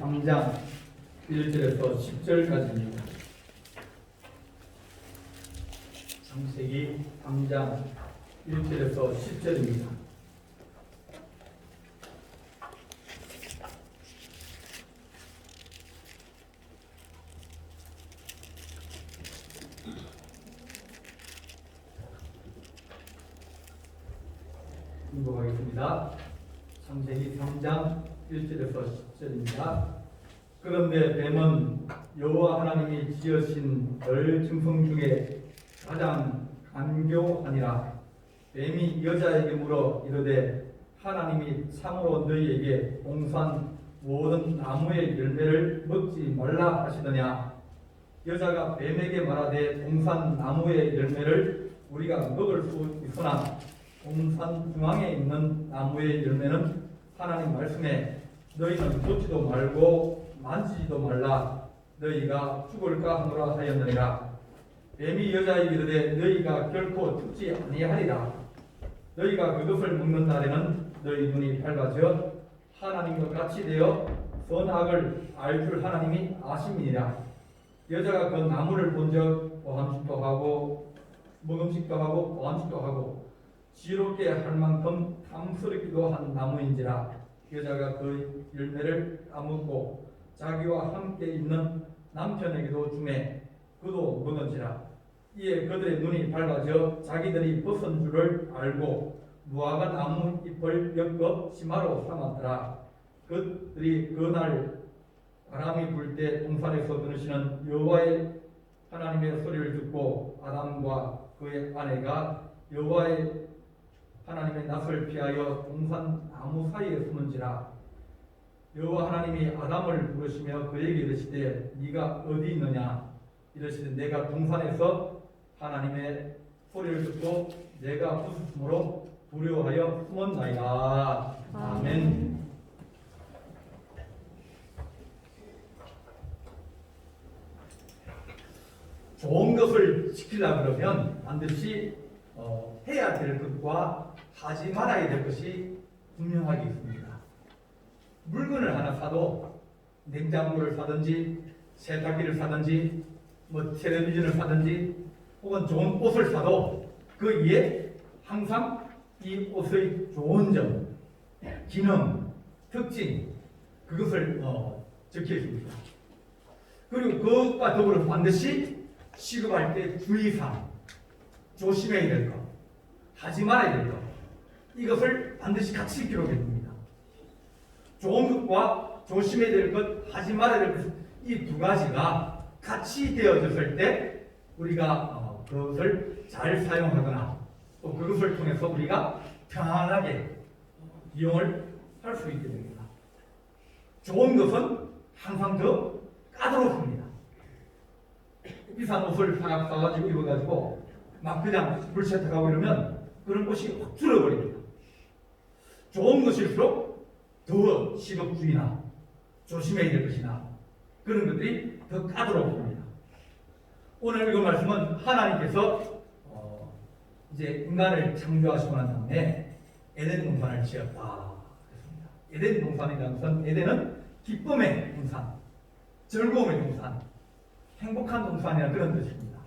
3장 1절에서 10절까지입니다. 창세기 3장 1절에서 10절입니다. 공부하겠습니다. 창세기 3장 1절에서 10절입니다. 그런데 뱀은 여호와 하나님이 지으신 별 짐승 중에 가장 간교하니라. 뱀이 여자에게 물어 이르되 하나님이 참으로 너희에게 동산 모든 나무의 열매를 먹지 말라 하시더냐. 여자가 뱀에게 말하되 동산 나무의 열매를 우리가 먹을 수 있으나 동산 중앙에 있는 나무의 열매는 하나님 말씀에 너희는 먹지도 말고 만지지도 말라 너희가 죽을까 하노라 하였느니라. 뱀이 여자에게 이르되 너희가 결코 죽지 아니하리라. 너희가 그것을 먹는 날에는 너희 눈이 밝아져 하나님과 같이 되어 선악을 알 줄 하나님이 아심이니라. 여자가 그 나무를 본즉 보암식도 하고 먹음식도 하고 보암식도 하고 지롭게 할 만큼 탐스럽기도 한 나무인지라. 여자가 그 열매를 따먹고 자기와 함께 있는 남편에게도 주매 그도 먹은지라. 이에 그들의 눈이 밝아져 자기들이 벗은 줄을 알고 무화과 나무 잎을 엮어 치마로 삼았더라. 그들이 그날 바람이 불 때 동산에서 들으시는 여호와의 하나님의 소리를 듣고 아담과 그의 아내가 여호와의 하나님의 낯을 피하여 동산 나무 사이에 숨은지라. 여호와 하나님이 아담을 부르시며 그에게 이르시되 네가 어디 있느냐. 이르시되 내가 동산에서 하나님의 소리를 듣고 내가 부수심으로 두려워하여 숨었나이다. 아멘. 좋은 것을 지키려고 그러면 반드시 해야 될 것과 하지 말아야 될 것이 분명하게 있습니다. 물건을 하나 사도 냉장고를 사든지 세탁기를 사든지 텔레비전을 사든지 혹은 좋은 옷을 사도 그 위에 항상 이 옷의 좋은 점, 기능, 특징 그것을 적혀 있습니다. 그리고 그것과 더불어 반드시 시급할 때 주의사항, 조심해야 될 것, 하지 말아야 될 것, 이것을 반드시 같이 기록해둡니다. 좋은 것과 조심해야 될 것, 하지 말아야 될 것, 이 두 가지가 같이 되어졌을 때 우리가 그것을 잘 사용하거나 또 그것을 통해서 우리가 편안하게 이용을 할 수 있게 됩니다. 좋은 것은 항상 더 까다롭습니다. 비싼 옷을 사가지고 입어가지고 막 그냥 불세탁하고 이러면 그런 것이 확 줄어버립니다. 좋은 것일수록 더 시급주의나 조심해야 될 것이나 그런 것들이 더 까다롭습니다. 오늘 읽은 말씀은 하나님께서 이제 인간을 창조하시고 난 다음에 에덴 동산을 지었다. 그렇습니다. 에덴 동산이라는 것은 에덴은 기쁨의 동산, 즐거움의 동산, 행복한 동산이라는 그런 뜻입니다.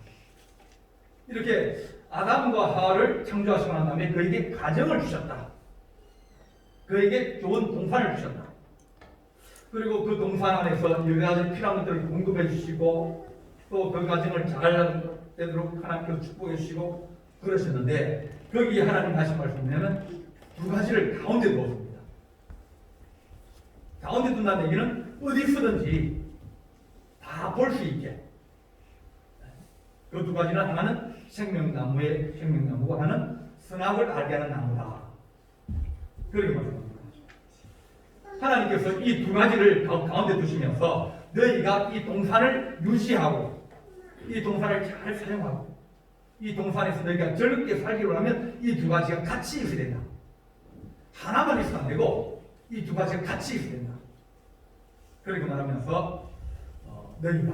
이렇게 아담과 하와를 창조하시고 난 다음에 그에게 가정을 주셨다. 그에게 좋은 동산을 주셨다. 그리고 그 동산 안에서 여러 가지 필요한 것들을 공급해 주시고 또 그 가정을 잘 되도록 하나님께서 축복해 주시고 그러셨는데 거기에 하나님 하신 말씀은 두 가지를 가운데 두었습니다. 가운데 둔다는 얘기는 어디서든지 다 볼 수 있게. 그 두 가지는 하나는 생명나무의 생명나무고 하나는 선악을 알게 하는 나무다. 그렇게 말씀합니다. 하나님께서 이 두 가지를 가운데 두시면서 너희가 이 동산을 유지하고 이 동산을 잘 사용하고 이 동산에서 너희가 즐겁게 살기로 하면 이 두 가지가 같이 있어야 된다. 하나만 있으면 안 되고 이 두 가지가 같이 있어야 된다. 그렇게 말하면서 너희가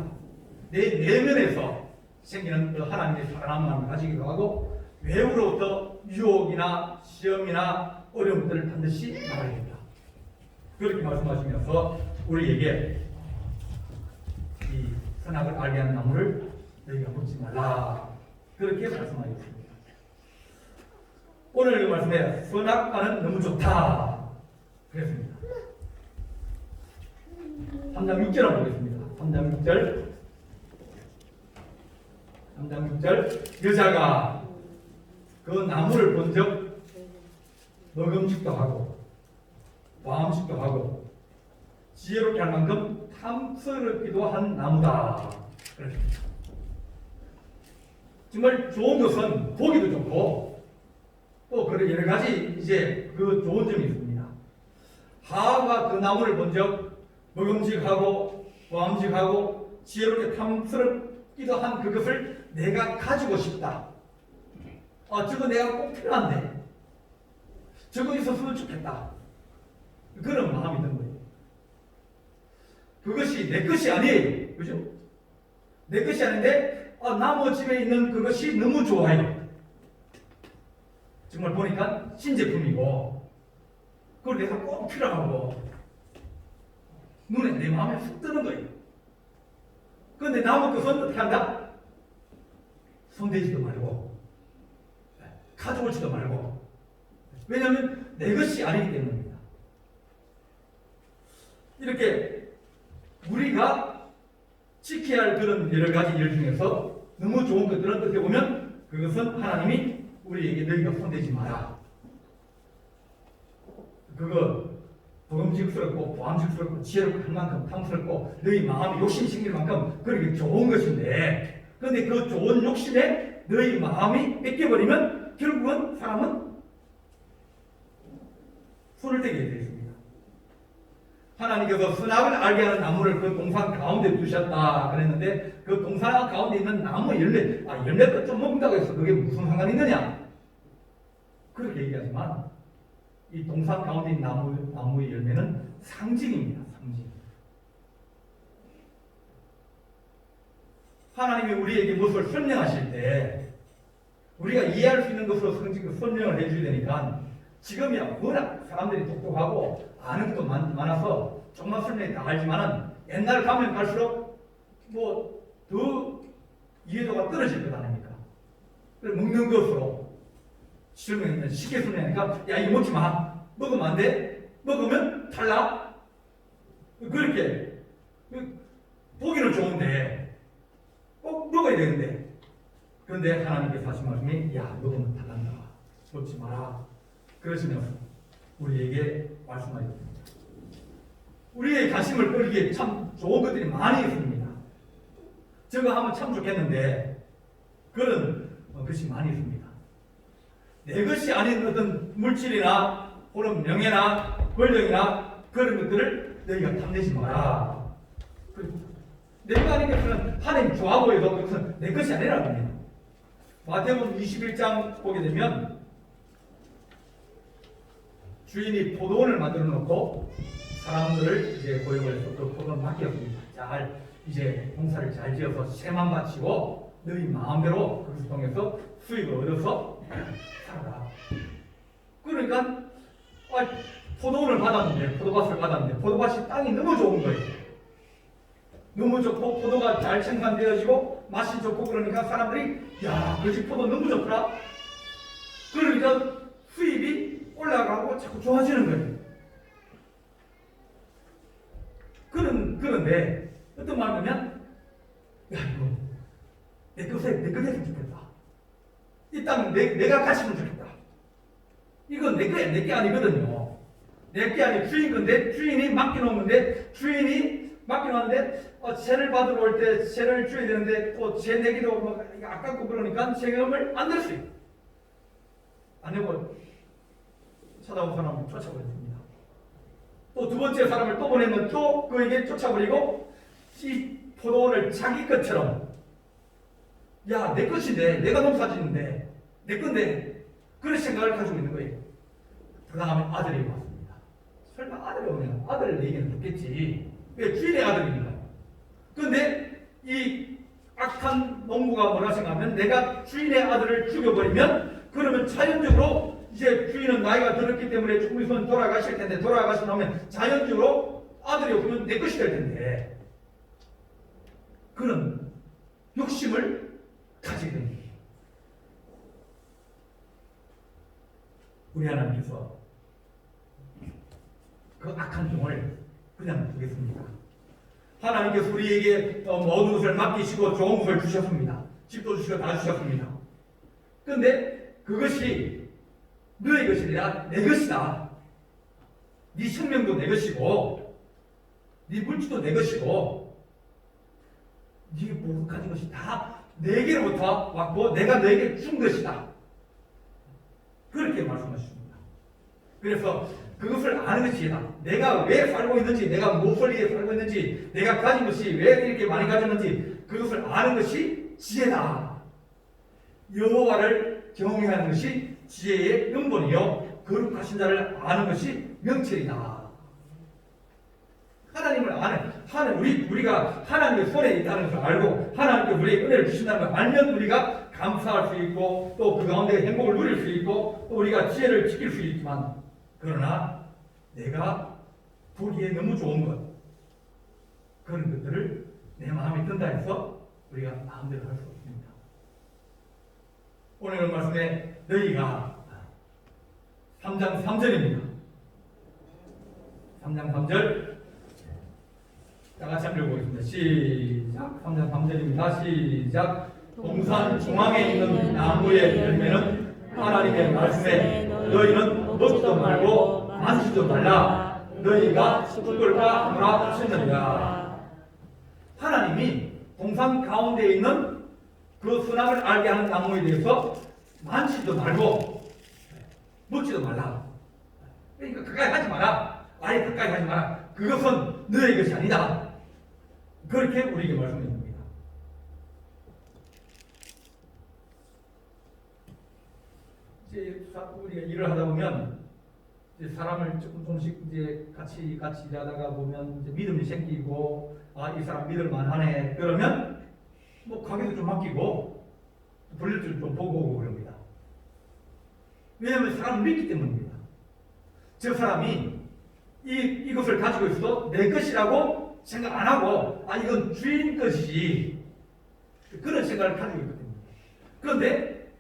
내 내면에서 생기는 그 하나님의 사랑하는 마음을 가지기도 하고 외부로부터 유혹이나 시험이나 어려움들을 반드시 막아야 된다. 그렇게 말씀하시면서 우리에게 이 선악을 알게 하는 나무를 너희가 먹지 말라, 그렇게 말씀하셨습니다. 오늘 이 말씀에 선악과는 너무 좋다 그랬습니다. 3장 6절 보겠습니다. 3장 6절 여자가 그 나무를 본 적 먹음직도 하고 보암직도 하고 지혜롭게 할 만큼 탐스럽기도 한 나무다. 정말 좋은 것은 보기도 좋고 또 그런 여러 가지 이제 그 좋은 점이 있습니다. 하와가 그 나무를 본 적 먹음직하고 보암직하고 지혜롭게 탐스럽기도 한 그것을 내가 가지고 싶다. 저거 내가 꼭 필요한데 저거 있었으면 좋겠다. 그런 마음이 든 거예요. 그것이 내 것이 아니에요. 그죠? 내 것이 아닌데 나무 집에 있는 그것이 너무 좋아요. 정말 보니까 신제품이고 그걸 내가 꼭 필요하고 눈에 내 마음에 훅 뜨는 거예요. 그런데 나무 것은 어떻게 한다? 손대지도 말고 가져오지도 말고. 왜냐하면 내 것이 아니기 때문입니다. 이렇게 우리가 지켜야 할 그런 여러 가지 일 중에서 너무 좋은 것들은 어떻게 보면 그것은 하나님이 우리에게 너희가 손대지 마라. 그거 보금직스럽고 보암직스럽고 지혜롭고 할 만큼 탐스럽고 너희 마음이 욕심이 생길 만큼 그렇게 좋은 것인데, 그런데 그 좋은 욕심에 너희 마음이 뺏겨버리면 결국은 사람은 손을 떼게 되어 있습니다. 하나님께서 선악을 알게 하는 나무를 그 동산 가운데 두셨다 그랬는데 그 동산 가운데 있는 나무 열매, 열매도 좀 먹는다고 해서 그게 무슨 상관이 있느냐? 그렇게 얘기하지만 이 동산 가운데 있는 나무의 열매는 상징입니다. 상징. 하나님이 우리에게 무엇을 설명하실 때 우리가 이해할 수 있는 것으로 설명을 해줘야 되니까, 지금이야 워낙 사람들이 똑똑하고 아는 것도 많아서 조금만 설명이 다 알지만은 옛날 가면 갈수록 뭐 더 이해도가 떨어질 것 아닙니까? 먹는 것으로 설명했는데 쉽게 설명하니까 야 이거 먹지 마, 먹으면 안 돼, 먹으면 탈락, 그렇게 보기는 좋은데 꼭 먹어야 되는데, 그런데 하나님께서 하신 말씀이 야 먹으면 탈락한다, 먹지 마라 그러시면서 우리에게 말씀하셨습니다. 우리의 관심을 끌기에 참 좋은 것들이 많이 있습니다. 저거 하면 참 좋겠는데 그런 것이 많이 있습니다. 내 것이 아닌 어떤 물질이나 혹은 명예나 권력이나 그런 것들을 너희가 탐내지 마라. 내가 아닌 것은 하나님 좋아 보여도 그것은 내 것이 아니라고 합니다. 마태복음 21장 보게 되면 주인이 포도원을 만들어 놓고 사람들을 이제 고용을 해서 그 포도원 맡겼습니다. 잘 이제 농사를 잘 지어서 세만 바치고 너희 마음대로 그것을 통해서 수익을 얻어서 살아라. 그러니까 포도원을 받았는데, 포도밭을 받았는데 포도밭이 땅이 너무 좋은 거예요. 너무 좋고 포도가 잘 생산되어지고 맛이 좋고 그러니까 사람들이 야, 그 집 포도 너무 좋더라. 그러니까 수입이 올라가고 자꾸 좋아지는 거예요. 그런데 어떤 말이냐면 야 이거 내 것에 했으면 좋겠다. 이 땅 내가 가지면 좋겠다. 이건 내 거야, 내 게 아니거든요. 내 게 아니 주인 건데 주인이 맡겨놓는데 주인이 맡겨놨는데 세를 받으러 올 때 세를 줘야 되는데 또 세 내기도 막 아깝고 그러니까 세금을 안 낼 수 있고 안 내고 찾아온 사람을 쫓아버렸습니다. 또 두 번째 사람을 또 보내면 또 그에게 쫓아버리고 이 포도원을 자기 것처럼 야 내 것인데 내가 농사 짓는데 내 건데 그런 생각을 가지고 있는 거예요. 그 다음에 아들이 왔습니다. 설마 아들이 오면 아들 얘기는 듣겠지. 왜 주인의 아들이니까. 그런데 이 악한 농부가 뭐라 생각하면 내가 주인의 아들을 죽여버리면 그러면 자연적으로 이제 주인은 나이가 들었기 때문에 조금 있으면 돌아가실 텐데 돌아가시면 자연적으로 아들이 없으면 내 것이 될 텐데 그런 욕심을 가지게 됩니다. 우리 하나님께서 그 악한 종을 그냥 두겠습니까? 하나님께서 우리에게 모든 것을 맡기시고 좋은 것을 주셨습니다. 집도 주시고 다 주셨습니다. 그런데 그것이 너의 것이 아니라 내 것이다. 네 생명도 내 것이고 네 물질도 내 것이고 네가 모두 가진 것이 다 내게로부터 왔고 내가 너에게 준 것이다. 그렇게 말씀하십니다. 그래서 그것을 아는 것이 지혜다. 내가 왜 살고 있는지, 내가 무엇을 위해 살고 있는지, 내가 가진 것이 왜 이렇게 많이 가졌는지 그것을 아는 것이 지혜다. 여호와를 경외하는 것이 지혜의 근본이요 거룩하신 자를 아는 것이 명철이다. 하나님을 아는 우리가 하나님의 손에 있다는 것을 알고 하나님께 우리에게 은혜를 주신다는 걸 알면 우리가 감사할 수 있고 또 그 가운데 행복을 누릴 수 있고 또 우리가 지혜를 지킬 수 있지만 그러나 내가 보기에 너무 좋은 것 그런 것들을 내 마음에 든다 해서 우리가 마음대로 할 수 없습니다. 오늘 말씀에 너희가 3장 3절입니다. 3장 3절 다 같이 한번 읽어보겠습니다. 시작. 3장 3절입니다. 시작. 동산 중앙에 있는 나무의 열매는 하나님의 말씀에 너희는 먹지도 말고 만지도 말라. 너희가 죽을까 하노라 하셨느니라. 하나님이 동산 가운데에 있는 그 선악을 알게 하는 나무에 대해서 만지도 말고 먹지도 말라. 그러니까 가까이 하지 마라. 아예 가까이 하지 마라. 그것은 너의 것이 아니다. 그렇게 우리에게 말씀해 줍니다. 이제 우리가 일을 하다 보면 이제 사람을 조금씩 이제 같이 일하다가 보면 이제 믿음이 생기고 이 사람 믿을 만하네. 그러면 뭐 가게도 좀 맡기고 볼일 좀 보고 오고 그럽니다. 왜냐하면 사람을 믿기 때문입니다. 저 사람이 이것을 가지고 있어도 내 것이라고 생각 안 하고 이건 주인 것이지 그런 생각을 가지고 있거든요. 그런데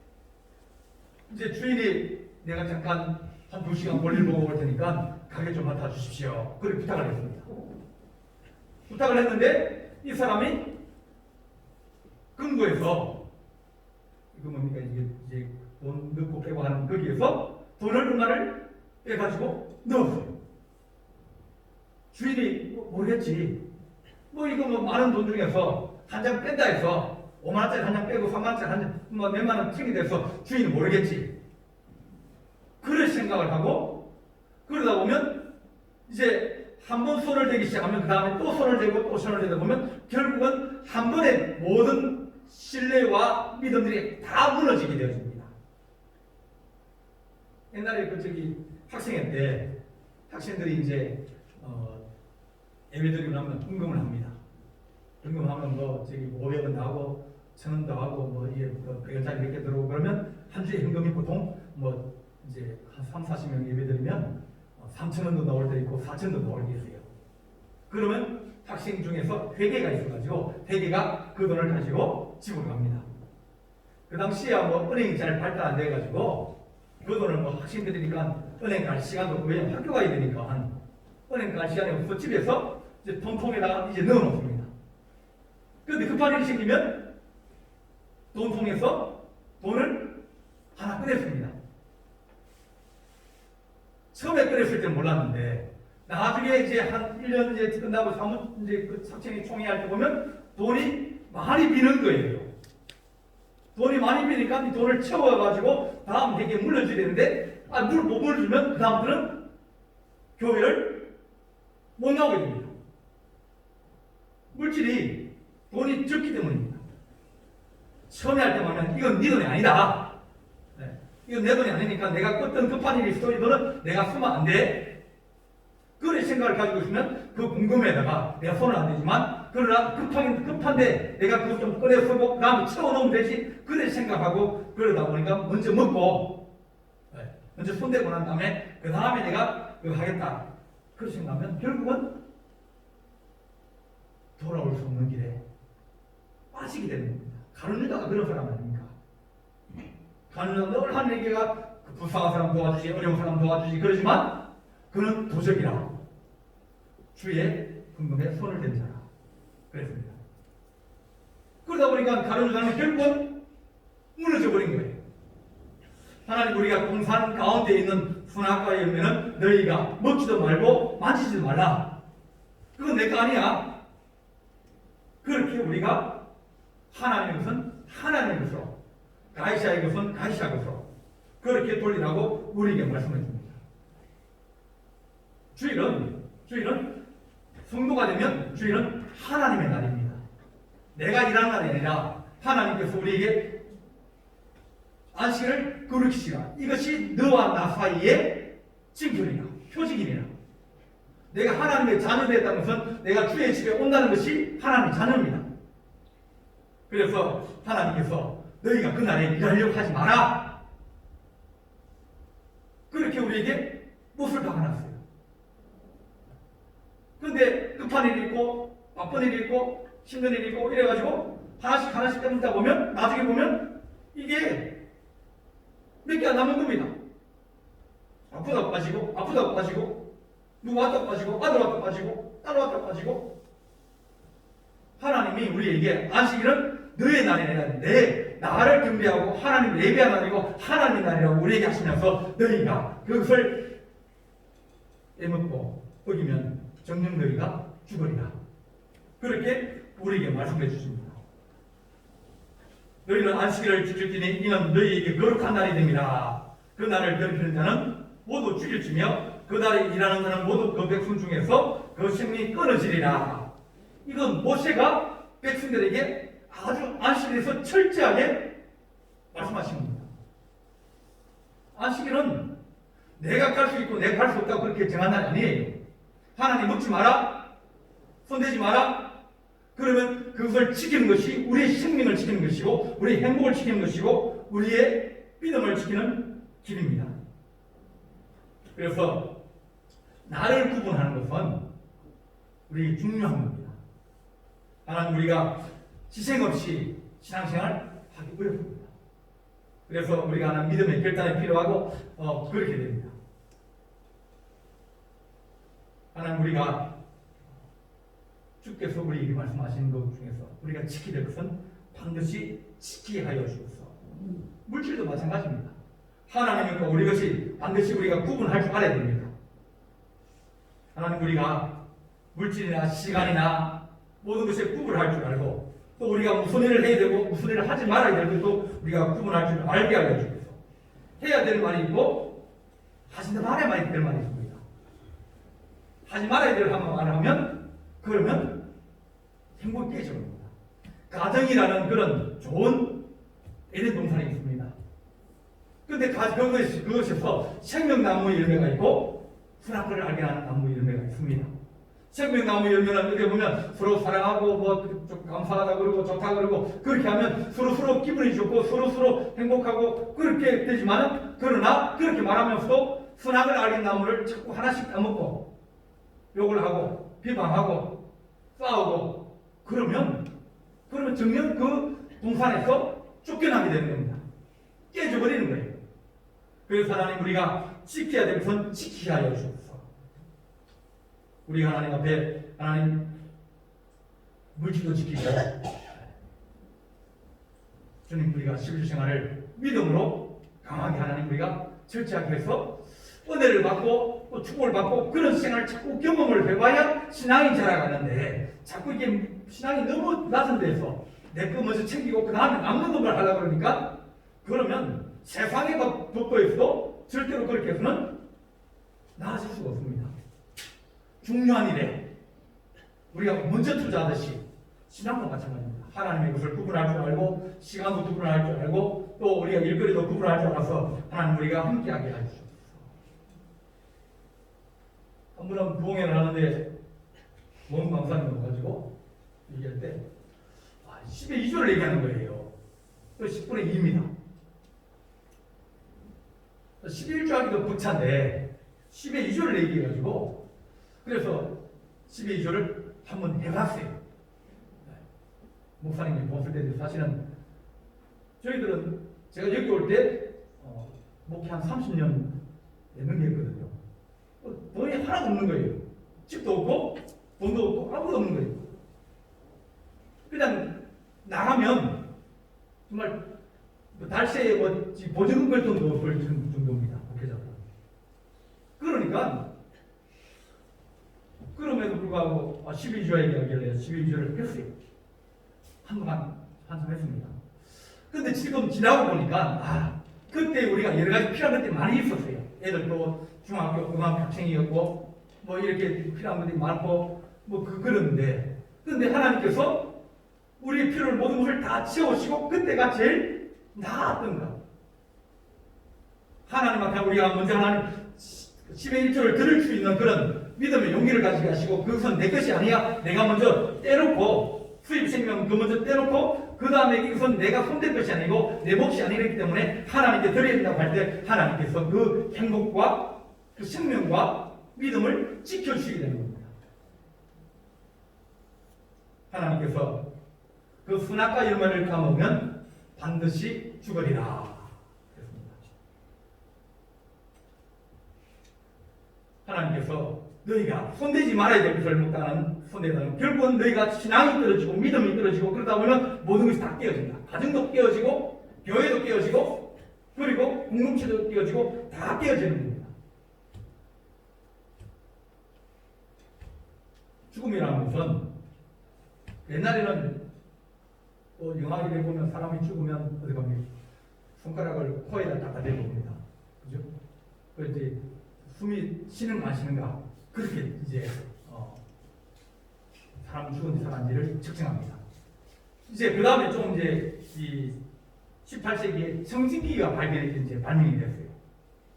이제 주인이 내가 잠깐 한 2시간 볼일 보고 올 테니까 가게 좀 맡아주십시오. 그렇게 부탁을 했습니다. 부탁을 했는데 이 사람이 금고에서 이거 뭡니까 이제 돈 넣고 빼고 하는 거기에서 돈을 얼마를 빼가지고 넣었어요. 주인이 모르겠지. 이거 많은 돈 중에서 한 장 뺀다 해서 5만원짜리 한 장 빼고 3만원짜리 한 장, 몇만 원 튀기 돼서 주인이 모르겠지. 그럴 생각을 하고 그러다 보면 이제 한 번 손을 대기 시작하면 그 다음에 또 손을 대고 또 손을 대다 보면 결국은 한 번에 모든 신뢰와 믿음들이 다 무너지게 되어집니다. 옛날에 학생회 때 학생들이 이제 예배드리고 나면 헌금을 합니다. 헌금하면 500원 나오고 1000원도 하고 이게 100원짜리 몇 개 들어오고 그러면 한 주에 헌금이 보통 이제 한 3, 40명 예배드리면 3,000원도 나올 때 있고 4,000원도 나올 때 있어요. 그러면 학생 중에서 회계가 있어가지고 회계가 그 돈을 가지고 집으로 갑니다. 그 당시에 은행이 잘 발달 안 돼가지고 그 돈을 학생들이니까 은행 갈 시간도 없고 왜냐면 학교 가야 되니까 은행 갈 시간이 없어서 집에서 이제 돈통에다가 이제 넣어놓습니다. 그런데 급한 일이 생기면 돈통에서 돈을 하나 꺼냈습니다. 처음에 꺼냈을 때는 몰랐는데 나중에 이제 한 1년 이제 끝나고 사무 이제 그 학생이 총회할 때 보면 돈이 많이 비는 거예요. 돈이 많이 비니까 이 돈을 채워가지고 다음 회계에 물려줘야 되는데 물 못 물려주면 그 다음부터는 교회를 못 나오게 됩니다. 물질이 돈이 적기 때문입니다. 처음에 할 때 보면 이건 네 돈이 아니다. 이건 내 돈이 아니니까 내가 어떤 급한 일이 있어도 이 돈은 내가 쓰면 안 돼. 그런 생각을 가지고 있으면 그 궁금에다가 내가 손을 안 대지만 그러나 급한데 내가 그것 좀 꺼내 쓰고 그 다음에 채워놓으면 되지. 그래 생각하고 그러다 보니까 먼저 먹고 먼저 손대고 난 다음에 그 다음에 내가 그거 하겠다. 그렇게 생각하면 결국은 돌아올 수 없는 길에 빠지게 되는 겁니다. 가룟 유다가 그런 사람 아닙니까? 가룟 유다 늘 하나님께가 불쌍한 사람 도와주지, 어려운 사람 도와주지, 그러지만 그는 도적이라, 주의 궁금에 손을 댄 자라 그랬습니다. 그러다 보니까 가룟 유다는 결국은 무너져 버린 거예요. 하나님, 우리가 동산 가운데 있는 선악과의 열매는 너희가 먹지도 말고 만지지도 말라. 그건 내 거 아니야. 그렇게 우리가 하나님의 것은 하나님의 것으로, 가이샤의 것은 가이샤 것으로 그렇게 돌리라고 우리에게 말씀해 줍니다. 주일은 성도가 되면 주일은 하나님의 날입니다. 내가 일하는 날이 아니라 하나님께서 우리에게 안식일을 거룩히시라. 이것이 너와 나 사이의 징표이라, 표징이라. 내가 하나님의 자녀되었다는 것은 내가 주의 집에 온다는 것이 하나님의 자녀입니다. 그래서 하나님께서 너희가 그날에 일하려고 하지 마라. 그렇게 우리에게 못을 박아놨어요. 그런데 급한 일이 있고 바쁜 일이 있고 힘든 일이 있고 이래가지고 하나씩 때문다 보면 나중에 보면 이게 몇 개 안 남은 겁니다. 아프다고 빠지고 누구 왔다 빠지고 아들 왔다 빠지고 딸 왔다 빠지고. 하나님이 우리에게 안식일은 너의 날이 아니라 나를 경배하고 하나님을 예배하는 날이고 하나님의 날이라고 우리에게 하시면서 너희가 그것을 애먹고 어기면 정녕 너희가 죽으리라. 그렇게 우리에게 말씀해 주십니다. 너희는 안식일을 지킬지니 이는 너희에게 거룩한 날이 됩니다. 그 날을 더럽히는 자는 모두 죽일지며 그 날에 일하는 자는 모두 그 백성 중에서 그 생명이 끊어지리라. 이건 모세가 백성들에게 아주 안식일에서 철저하게 말씀하신 겁니다. 안식일은 내가 갈 수 있고 내가 갈 수 없다고 그렇게 정한 날이 아니에요. 하나님 먹지 마라, 손대지 마라. 그러면 그것을 지키는 것이 우리의 생명을 지키는 것이고 우리의 행복을 지키는 것이고 우리의 믿음을 지키는 길입니다. 그래서 나를 구분하는 것은 우리 중요한 겁니다. 하나님, 우리가 희생 없이 신앙생활 하기 어렵습니다. 그래서 우리가 하는 믿음의 결단이 필요하고 그렇게 됩니다. 하나님, 우리가 주께서 우리에게 말씀하시는 것 중에서 우리가 지켜야 될 것은 반드시 지키게 하여 주옵소서. 물질도 마찬가지입니다. 하나님과 우리 것이 반드시 우리가 구분할 줄 알아야 됩니다. 하나님, 우리가 물질이나 시간이나 모든 것에 구분할 줄 알고 또 우리가 무슨 일을 해야 되고 무슨 일을 하지 말아야 될 것도 우리가 구분할 줄 알게 하여 주옵소서. 해야 될 말이 있고 하지 말아야 될 말이 있습니다. 하지 말아야 될 말을 하면 그러면 행복이 깨져버립니다. 가정이라는 그런 좋은 에덴 동산이 있습니다. 그런데 그것에서 생명나무의 열매가 있고 선악과를 알게 하는 나무의 열매가 있습니다. 생명나무 열매는 어떻게 보면 서로 사랑하고 감사하다 그러고 좋다 그러고 그렇게 하면 서로 기분이 좋고 서로 행복하고 그렇게 되지만, 그러나 그렇게 말하면서도 선악을 알린 나무를 자꾸 하나씩 따먹고 욕을 하고 비방하고 싸우고 그러면 정녕 그 동산에서 쫓겨나게 되는 겁니다. 깨져버리는 거예요. 그래서 하나님, 우리가 지켜야 될 것은 지키게 하여 주옵소서. 우리가 하나님 앞에 하나님 물질도 지키고 주님, 우리가 11주 생활을 믿음으로 강하게 하나님 우리가 철저하게 해서 은혜를 받고 또 축복을 받고 그런 생활을 자꾸 경험을 해봐야 신앙이 자라가는데, 자꾸 이게 신앙이 너무 낮은 데서 내 거 먼저 챙기고 그 다음에 남는 것만 하려고 그러니까, 그러면 세상의 법도에서도 절대로 그렇게 해서는 나아질 수가 없습니다. 중요한 일에 우리가 먼저 투자하듯이 신앙도 마찬가지입니다. 하나님의 것을 구분할 줄 알고 시간도 구분할 줄 알고 또 우리가 일거리도 구분할 줄 알아서 하나님 우리가 함께하게 해주십시오. 한 번은 부흥회를 하는데 모은 강사님 가지고 얘기할 때 10의 2조를 얘기하는 거예요. 또 10분의 2입니다. 11조 하기도 벅찬데 10의 2조를 얘기해가지고 그래서 10의 2조를 한번 해봤어요. 목사님이 보실 때도 사실은 저희들은 제가 여기 올 때 목회 한 30년 넘게했거든요. 돈이 하나도 없는 거예요. 집도 없고 돈도 없고 아무것도 없는 거예요. 그냥 나가면 정말 달새에 보증금 걸 돈도 벌 정도입니다. 목회자들. 그러니까 그럼에도 불구하고 12주야 얘기하길래 12주를 했어요. 한동안 한숨했습니다. 근데 지금 지나고 보니까 그때 우리가 여러 가지 필요한 것들이 많이 있었어요. 애들도 중학교, 고등학교 학생이었고 뭐 이렇게 필요한 것들이 많고 그런데 근데 하나님께서 우리의 필요를 모든 것을 다 채우시고 그때가 제일 나았던가. 하나님 앞에 우리가 먼저 하나님 10의 1조를 들을 수 있는 그런 믿음의 용기를 가지게 하시고 그것은 내 것이 아니야. 내가 먼저 떼놓고 수입 생명 그 먼저 떼놓고 그 다음에 이것은 내가 손댈 것이 아니고 내 몫이 아니기 때문에 하나님께 드려야 된다고 할 때 하나님께서 그 행복과 그 생명과 믿음을 지켜주시게 되는 겁니다. 하나님께서 그 선악과 열매를 까먹으면 반드시 죽으리라. 그랬습니다. 하나님께서 너희가 손대지 말아야 될 것을 못하는 손대다는 결국은 너희가 신앙이 떨어지고 믿음이 떨어지고 그러다 보면 모든 것이 다 깨어진다. 가정도 깨어지고 교회도 깨어지고 그리고 공동체도 깨어지고 다 깨어지는 겁니다. 죽음이라는 것은 옛날에는 또 영화에 보면 사람이 죽으면 어디 가면 손가락을 코에다 닦아 대고 봅니다. 그죠? 그래서 이제 숨이 쉬는가 안 쉬는가 그렇게 이제 사람 죽은지 살았는지를 측정합니다. 이제 그 다음에 좀 이제 이 18세기에 청진기가 발명이 됐어요.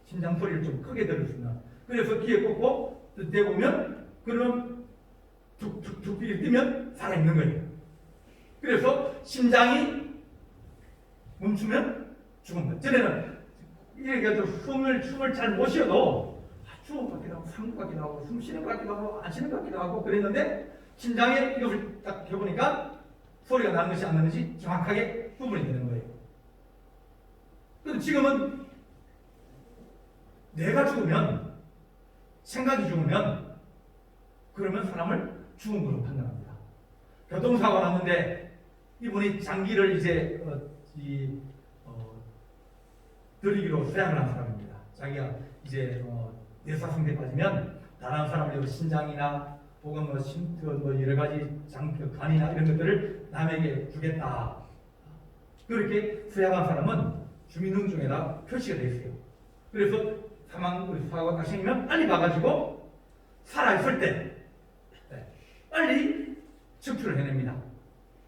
심장 소리를 좀 크게 들을 수 있는. 그래서 귀에 꽂고 대보면 그러면 툭툭툭 뛰면 살아있는 거예요. 그래서 심장이 멈추면 죽은 거예요. 전에는 이렇게 숨을 잘 못 쉬어도 죽은 것 같기도 하고 산 것 같기도 하고 숨 쉬는 것 같기도 하고 안 쉬는 것 같기도 하고 그랬는데 심장에 이것을 딱 해보니까 소리가 나는 것이 안 나는지 정확하게 구분이 되는 거예요. 그런데 지금은 내가 죽으면 생각이 죽으면 그러면 사람을 죽은 걸로 판단합니다. 교통사고가 났는데 이분이 장기를 이제 들이기로 수양을 한 사람입니다. 자기가 이제 뇌사성대 빠지면 다른 사람의 신장이나 혹은 여러 가지 간이나 이런 것들을 남에게 주겠다. 그렇게 수양한 사람은 주민등록증에다 표시가 되어 있어요. 그래서 사고가 딱 생기면 빨리 봐가지고 살아있을 때 빨리 척추를 해냅니다.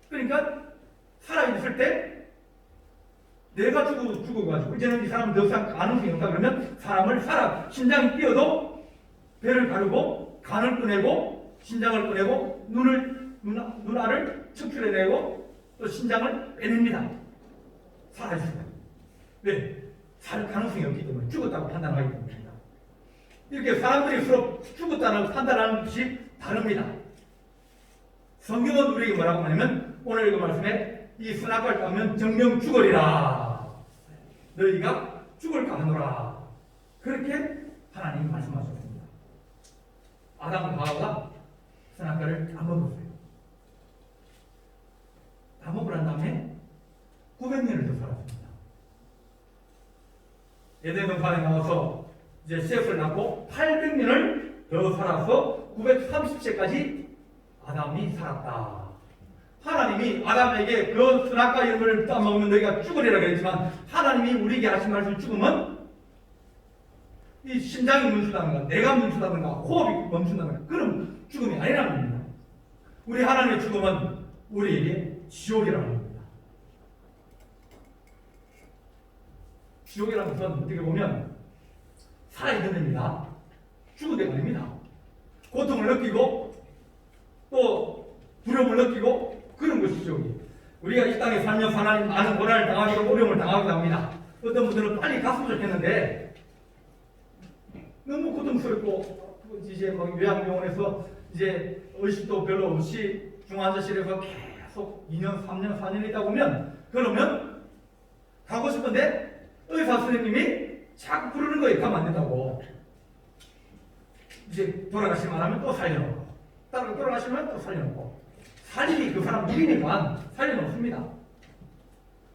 그러니까 살아있을 때 내가 죽어가지고 이제는 이 사람은 더 이상 가능성이 없다 그러면 사람을 심장이 뛰어도 배를 가르고 간을 꺼내고 신장을 꺼내고 눈알을 척추해내고 또 신장을 빼냅니다. 살아있을 때. 왜? 살 가능성이 없기 때문에 죽었다고 판단하기 때문입니다. 이렇게 사람들이 서로 죽었다는 판단하는 것이 다릅니다. 성경은 우리에게 뭐라고 하냐면 오늘 읽은 말씀에 이 선악과를 따면 정령 죽으리라. 너희가 죽을까 하노라. 그렇게 하나님이 말씀하셨습니다. 아담과 하와가 선악과를 다 먹었어요. 다 먹고 난 다음에 900년을 더 살았습니다. 에덴 동산에 나와서 이제 셋을 낳고 800년을 더 살아서 930세까지 아담이 살았다. 하나님이 아담에게 그 선악과 열매를 따먹으면 너희가 죽으리라 그랬지만 하나님이 우리에게 하신 말씀 죽으면 이 심장이 멈춘다든가 내가 멈춘다든가 호흡이 멈춘다든가 그런 죽음이 아니라는 겁니다. 우리 하나님의 죽음은 우리에게 지옥이라는 겁니다. 지옥이라는 것은 어떻게 보면 살아있는 데입니다. 죽은 데가 아닙니다. 고통을 느끼고 또 두려움을 느끼고 그런 것이 지옥이에요. 우리가 이 땅에 살면서 하나님 많은 고난을 당하기도 어려움을 당하기도 합니다. 어떤 분들은 빨리 갔으면 좋겠는데 너무 고통스럽고 이제 요양병원에서 이제 의식도 별로 없이 중환자실에서 계속 2년, 3년, 4년 있다 보면 그러면 가고 싶은데 의사 선생님이 자꾸 부르는 거예요. 가면 안 된다고. 이제 돌아가실만 하면 또 살려놓고 따로 돌아가시면 또 살려놓고 살림이 그 사람 일이니까 살려놓습니다.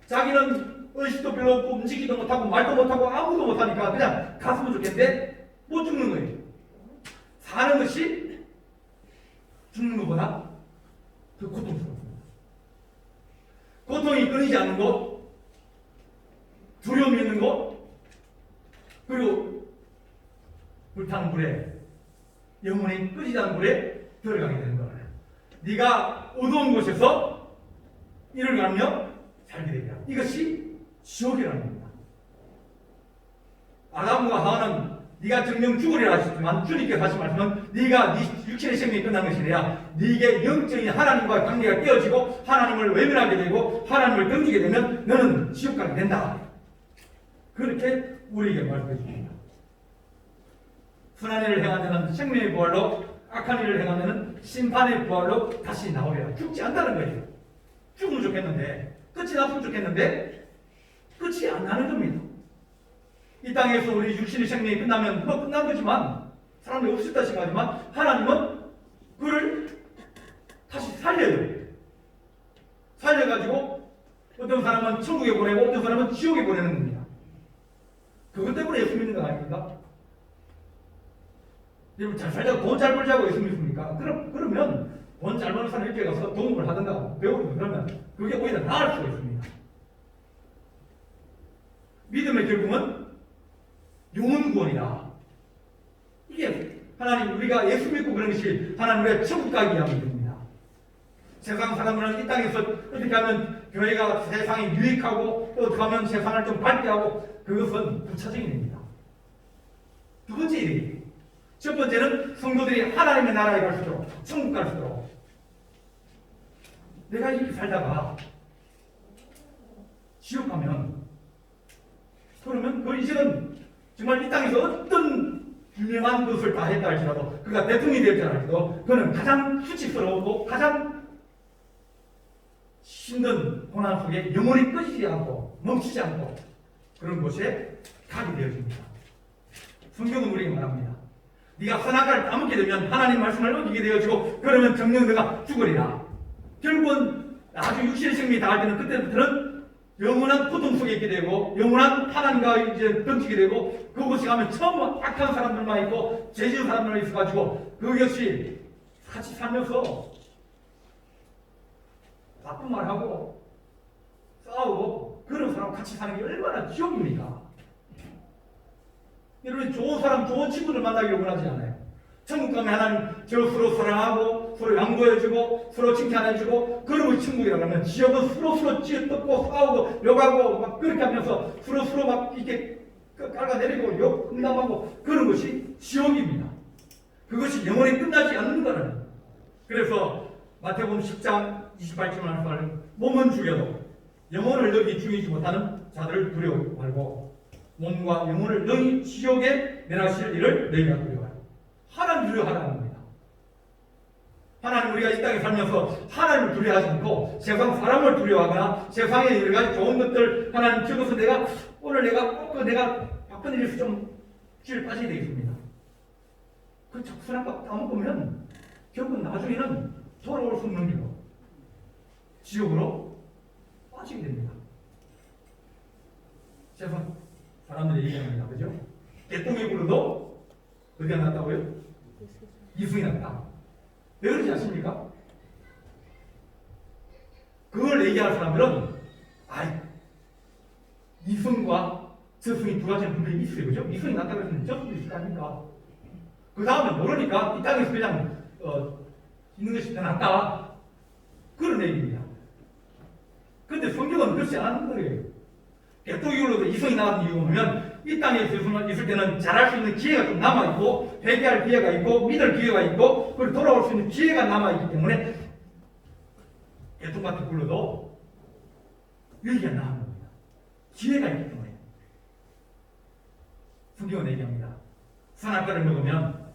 자기는 의식도 별로 없고 움직이도 못하고 말도 못하고 아무도 못하니까 그냥 갔으면 좋겠는데 못 죽는 거예요. 사는 것이 죽는 것보다 더 고통스럽습니다. 고통이 끊이지 않는 것, 두려움이 있는 것, 그리고 불타는 불에, 영혼이 끄지지 않는 불에 들어가게 되는 거예요. 네가 어두운 곳에서 이를 가며 살게 되리라. 이것이 지옥이라는 겁니다. 아담과 하와는 네가 정령 죽으리라 하셨지만 주님께서 하신 말씀은 네가 네 육신의 생명이 끝난 것이 아니라 네게 영적인 하나님과의 관계가 깨어지고 하나님을 외면하게 되고 하나님을 등지게 되면 너는 지옥 가게 된다. 그렇게 우리에게 말씀해 줍니다. 선한 일을 행하면 생명의 부활로, 악한 일을 행하면 심판의 부활로 다시 나오리라. 죽지 않다는 거예요. 죽으면 좋겠는데, 끝이 났으면 좋겠는데 끝이 안 나는 겁니다. 이 땅에서 우리 육신의 생명이 끝나면 뭐 끝난 거지만 사람들이 없었다 생각하지만 하나님은 그를 다시 살려요. 살려가지고 어떤 사람은 천국에 보내고 어떤 사람은 지옥에 보내는 겁니다. 그것 때문에 예수 믿는 거 아닙니까? 여러분 잘 살자고 돈 잘 벌자고 예수 믿습니까? 그러면 돈 잘 버는 사람 일주에 가서 도움을 하든가 배우든가 그러면 그게 오히려 나을 수가 있습니다. 믿음의 결국은 영혼 구원이다. 이게 하나님 우리가 예수 믿고 그런 것이 하나님 우리가 천국 가기 위함이 됩니다. 세상 사람들은 이 땅에서 어떻게 하면 교회가 세상에 유익하고 또 어떻게 하면 세상을 좀 밝게 하고 그것은 부차적인 일입니다. 두 번째 일이 첫 번째는 성도들이 하나님의 나라에 갈수록 천국 갈수록 내가 이렇게 살다가 지옥 가면 그러면 그 이제는 정말 이 땅에서 어떤 유명한 것을 다 했다 할지라도 그가 대통령이 될지 알지도 그는 가장 수치스러우고 가장 힘든 고난 속에 영원히 꺼지지 않고 멈추지 않고 그런 곳에 가게 되어집니다. 성경은 우리에게 말합니다. 네가 선악과를 따먹게 되면 하나님 말씀을 어기게 되어지고 그러면 정녕 너가 죽으리라. 결국은 아주 육신의 생명이 다할 때는 그때부터는 영원한 고통 속에 있게 되고 영원한 하나님과 이제 던지게 되고 그곳에 가면 처음 악한 사람들만 있고 죄지은 사람들만 있어가지고 그것이 같이 살면서 나쁜 말하고 싸우고 그런 사람 같이 사는 게 얼마나 지옥입니까? 여러분 좋은 사람, 좋은 친구들 만나기를 원하지 않아요. 천국 가면 하나님 저 서로 사랑하고 서로 양보해주고 서로 칭찬해주고 그러고 천국이라고 하면 지옥은 서로 찌어뜯고 싸우고 욕하고 막 그렇게 하면서 서로 막 이렇게 깔아내리고 욕 응답하고 그런 것이 지옥입니다. 그것이 영원히 끝나지 않는 거라는. 그래서 마태복음 10장 28절 말씀을 몸은 죽여도 영혼을 너희 죽이지 못하는 자들을 두려워 말고 몸과 영혼을 너희 지옥에 내라실 일을 너희가 두려워하라. 하나님 두려워하라는 겁니다. 하나님 우리가 이 땅에 살면서 하나님을 두려워하지 않고 세상 사람을 두려워하거나 세상의 여러 가지 좋은 것들 하나님 적어서 오늘 내가 꼭 내가 바쁜 일에서 좀 쥐를 빠지게 되겠습니다. 그 적순한 거 따먹으면 결국 나중에는 돌아올 수 없는 길로 지옥으로 빠지게 됩니다. 세상 사람들이 얘기합니다. 그죠? 개똥이 굴러도 어디가 났다고요? 이승이 났다. 왜 그러지 않습니까? 그걸 얘기하는 사람들은 이승과 저승이 두 가지는 분명히 있어요. 그죠? 이승이 났다고 해서 저승도 있을 거 아닙니까? 그 다음에 모르니까 이 땅에서 그냥 있는 것이 더 낫다. 그런 얘기입니다. 근데 성경은 그렇지 않은 거예요. 개똥이 굴러도 이승이 나왔던 이유가 뭐냐면 이 땅에 있을 때는 잘할 수 있는 기회가 좀 남아있고 회개할 기회가 있고 믿을 기회가 있고 그리고 돌아올 수 있는 기회가 남아있기 때문에 개똥같이 굴러도 위기가 나오는 겁니다. 기회가 있기 때문에 성경은 얘기합니다. 선악과를 먹으면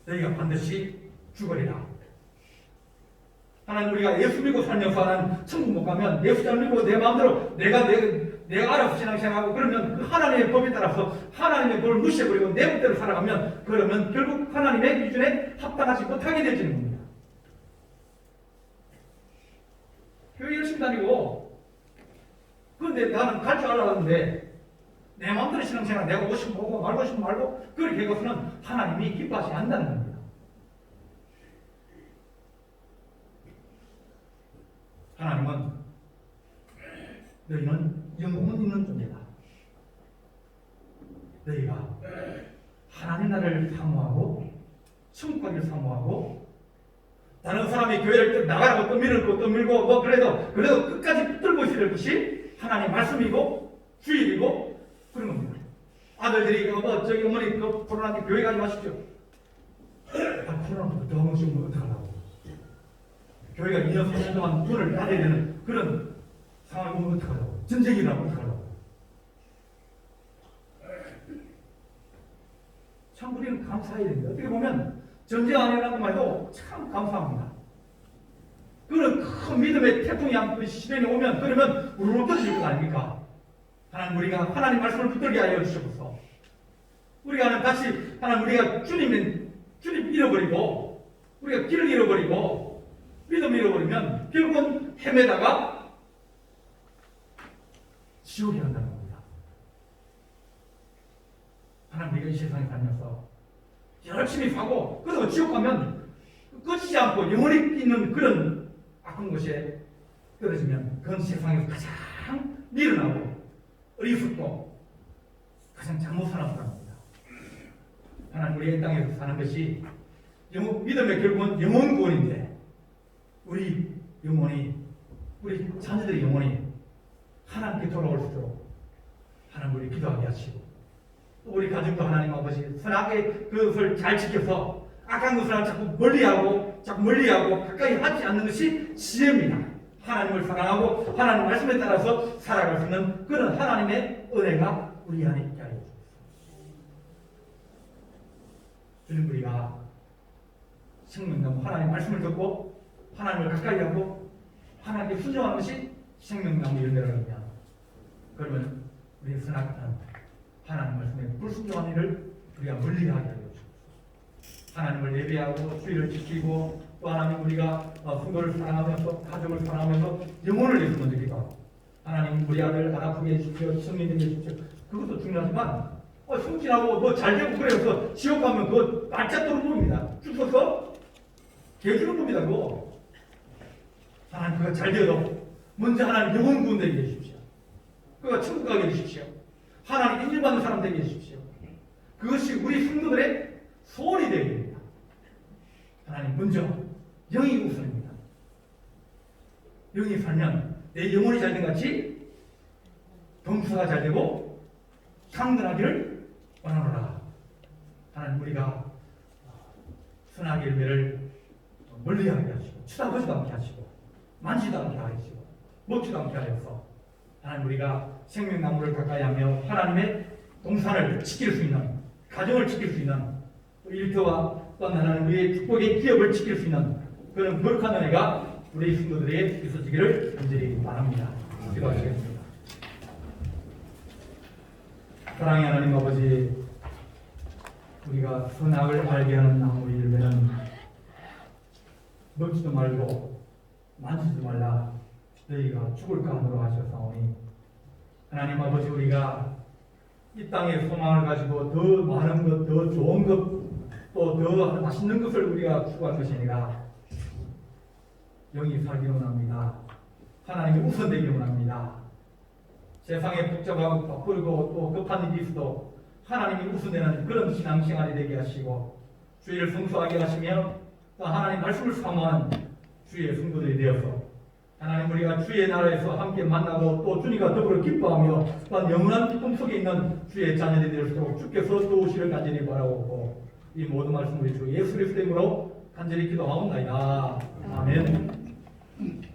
너희가 반드시 죽으리라. 하나님 우리가 예수 믿고 살면서 하나님 천국 못 가면 예수 잘 믿고 내 마음대로 내가 알아서 신앙생활하고 그러면 그 하나님의 법에 따라서 하나님의 법을 무시해버리고 내 법대로 살아가면 그러면 결국 하나님의 기준에 합당하지 못하게 되지는 겁니다. 교회 열심히 다니고 그런데 나는 갈 줄 알았는데 내 마음대로 신앙생활 내가 오고 싶으면 오고 말고 싶으면 말고 그렇게 해서는 하나님이 기뻐하지 않는다는 겁니다. 하나님은 너희는 영혼 있는 존재다. 너희가 하나님 나라를 사모하고 천국 가기를 사모하고 다른 사람이 교회를 나가라고 또 밀고 뭐 그래도 끝까지 붙들고 있어야 될 것이 하나님 말씀이고 주일이고 그런 겁니다. 아들들이 저기 어머니 코로나한테 교회 가지 마십시오. 코로나부터 더 먹으면 어떡하려고. 교회가 2년 3년 동안 문을 닫아야 되는 그런 상황이 오면 어떡하려고. 전쟁이라면 어떡하려고. 참 우리는 감사해야 됩니다. 어떻게 보면 전쟁 안 일어난 말도 참 감사합니다. 그런 큰 믿음의 태풍이 한 시대에 오면 그러면 우르르 떨어질 것 아닙니까? 하나님 우리가 하나님 말씀을 붙들게 하여 주셔서 우리가 다시 하나님 우리가 주님 잃어버리고 우리가 길을 잃어버리고 믿음 잃어버리면 결국은 헤매다가 지옥에 간다는 겁니다. 하나님 우리가 이 세상에 살면서 열심히 사고 그래서 지옥 가면 꺼지지 않고 영원히 있는 그런 악한 것에 떨어지면 그건 세상에서 가장 미련하고 어리석고 가장 잘못 살아서 합니다. 하나님 우리가 이 땅에서 사는 것이 믿음의 결국은 영혼 구원인데 우리 영혼이 우리 자녀들의 영혼이 하나님께 돌아올 수 있도록 하나님 우리 기도하게 하시고 또 우리 가족도 하나님 아버지 선악의 그것을 잘 지켜서 악한 것을 자꾸 멀리하고 가까이 하지 않는 것이 지혜입니다. 하나님을 사랑하고 하나님 말씀에 따라서 살아갈 수 있는 그런 하나님의 은혜가 우리 안에 있게 하여 주옵소서. 주님 우리가 생명나무 하나님 말씀을 듣고 하나님을 가까이 하고 하나님께 순종하는 것이 생명나무 열매라면 그러면 우리 선악한 하나님 말씀에 불순종하는 일을 우리가 멀리하게 하여 주옵소서. 하나님을 예배하고 주의를 지키고 또 하나님 우리가 성도를 사랑하면서 가족을 사랑하면서 영혼을 위해서 먼저 기도하고 하나님 우리 아들 안 아프게 해주십시오. 성민되게 해주십시오. 그것도 중요하지만 승진하고 잘 되고 그래서 지옥 가면 그거 날짜 떠는 겁니다. 죽어서 개주는 겁니다. 그거 하나님 그거 잘 되어도 먼저 하나님 영혼 구원 되게 해주십시오. 그거 천국 가게 해주십시오. 하나님 인정받는 사람 되게 해주십시오. 그것이 우리 성도들의 소원이 되게 됩니다. 하나님 먼저 영이 우선입니다. 영이 살면 내 영혼이 잘된 같이 동수가 잘되고 상근하기를 원하노라. 하나님 우리가 선악의 열매를 멀리하게 하시고 쳐다보지도 않게 하시고 만지도 않게 하시고 먹지도 않게 하셔서 하나님 우리가 생명나무를 가까이 하며 하나님의 동산을 지킬 수 있는 가정을 지킬 수 있는 일터와 또 하나님 우리의 축복의 기업을 지킬 수 있는 그런 거룩한 은혜가 우리 성도들에게 있어지기를 간절히 바랍니다. 기도하시겠습니다. 사랑의 하나님 아버지, 우리가 선악을 알게 하는 나무 열매는 먹지도 말고 만지지도 말라 너희가 죽을까 하노라 하셨사오니 하나님 아버지 우리가 이 땅에 소망을 가지고 더 많은 것, 더 좋은 것, 또 더 맛있는 것을 우리가 추구한 것이 아니라 영이 살기로 합니다. 하나님이 우선되기로 합니다. 세상에 복잡하고 바쁘고 또 급한 일이 있어도 하나님이 우선되는 그런 신앙생활이 되게 하시고 주의를 성수하게 하시며 또 하나님 말씀을 사모하는 주의 성도들이 되어서 하나님 우리가 주의 나라에서 함께 만나고 또 주님과 더불어 기뻐하며 또한 영원한 기쁨 속에 있는 주의 자녀들이 될 수 있도록 주께서 도우시를 간절히 바라옵고 이 모든 말씀 우리 주 예수 그리스도 이름으로 간절히 기도하옵나이다. 아멘.